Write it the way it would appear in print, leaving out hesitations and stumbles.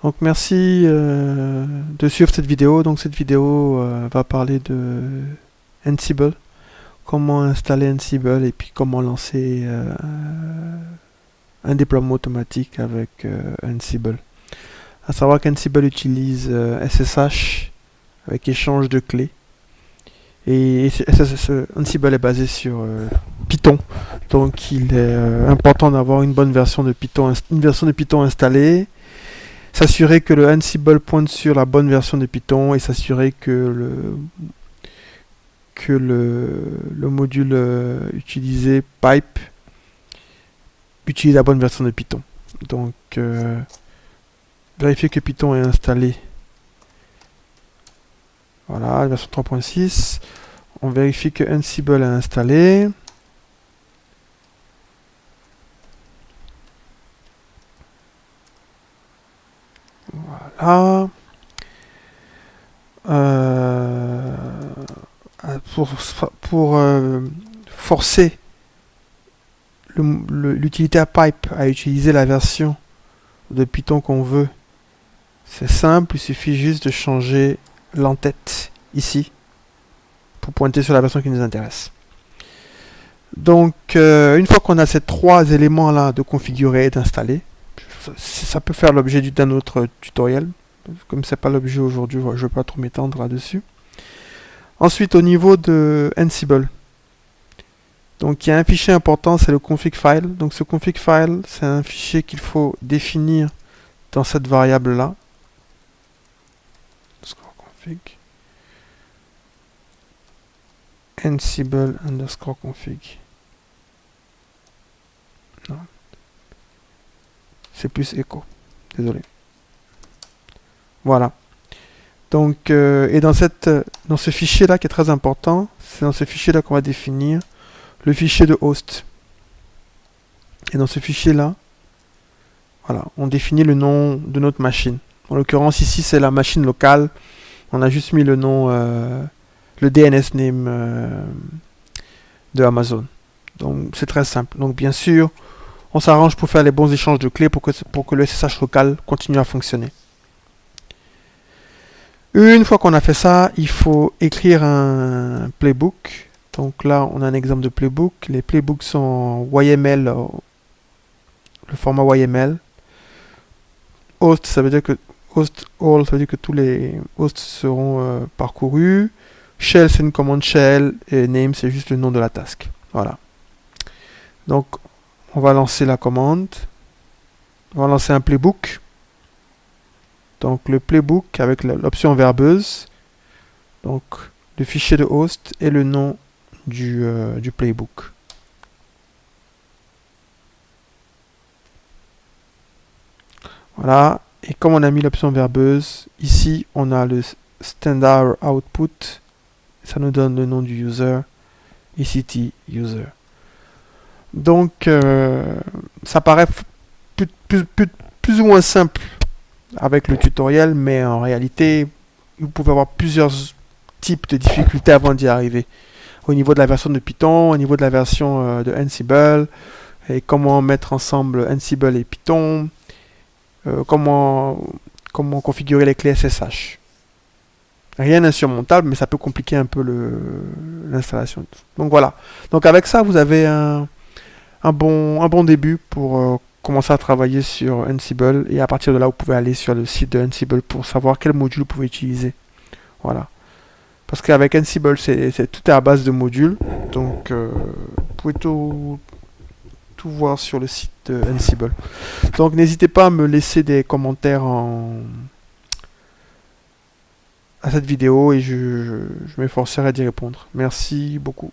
Donc merci de suivre cette vidéo. Donc cette vidéo va parler de Ansible, comment installer Ansible et puis comment lancer un déploiement automatique avec Ansible. À savoir qu'Ansible utilise SSH avec échange de clés. Et Ansible est basé sur Python, donc il est important d'avoir une bonne version de Python, installée, s'assurer que le Ansible pointe sur la bonne version de Python et s'assurer que le module utilisé, pipe, utilise la bonne version de Python. Donc vérifier que Python est installé. Voilà, la version 3.6. On vérifie que Ansible est installé. Voilà. Pour forcer l'utilitaire pipe à utiliser la version de Python qu'on veut, c'est simple, il suffit juste de changer l'entête ici pour pointer sur la version qui nous intéresse. Donc une fois qu'on a ces trois éléments là de configurer et d'installer, ça peut faire l'objet d'un autre tutoriel. Comme c'est pas l'objet aujourd'hui, je ne vais pas trop m'étendre là-dessus. Ensuite, au niveau de Ansible, donc il y a un fichier important, c'est le config file. Donc ce config file, c'est un fichier qu'il faut définir dans cette variable là. Config Ansible underscore config. Non. C'est plus echo. Désolé. Voilà. Donc, et dans ce fichier là qui est très important, c'est dans ce fichier là qu'on va définir le fichier de host. Et dans ce fichier là, voilà, on définit le nom de notre machine. En l'occurrence ici c'est la machine locale. On a juste mis le nom, le DNS name de Amazon. Donc c'est très simple. Donc bien sûr, on s'arrange pour faire les bons échanges de clés pour que le SSH local continue à fonctionner. Une fois qu'on a fait ça, il faut écrire un playbook. Donc là, on a un exemple de playbook. Les playbooks sont YML, le format YML. Host, ça veut dire que host all, ça veut dire que tous les hosts seront parcourus. Shell, c'est une commande shell. Et name, c'est juste le nom de la task. Voilà. Donc, on va lancer la commande. On va lancer un playbook. Donc le playbook avec l'option verbeuse, donc le fichier de host et le nom du playbook. Voilà, et comme on a mis l'option verbeuse, ici on a le standard output, ça nous donne le nom du user, ECT user. Donc ça paraît plus ou moins simple avec le tutoriel, mais en réalité, vous pouvez avoir plusieurs types de difficultés avant d'y arriver. Au niveau de la version de Python, au niveau de la version de Ansible, et comment mettre ensemble Ansible et Python, comment configurer les clés SSH. Rien d'insurmontable, mais ça peut compliquer un peu l'installation. Donc voilà. Donc avec ça, vous avez un bon début pour commencer à travailler sur Ansible, et à partir de là vous pouvez aller sur le site de Ansible pour savoir quel module vous pouvez utiliser. Voilà. Parce qu'avec Ansible tout est à base de modules, donc vous pouvez tout voir sur le site de Ansible. Donc n'hésitez pas à me laisser des commentaires à cette vidéo et je m'efforcerai d'y répondre. Merci beaucoup.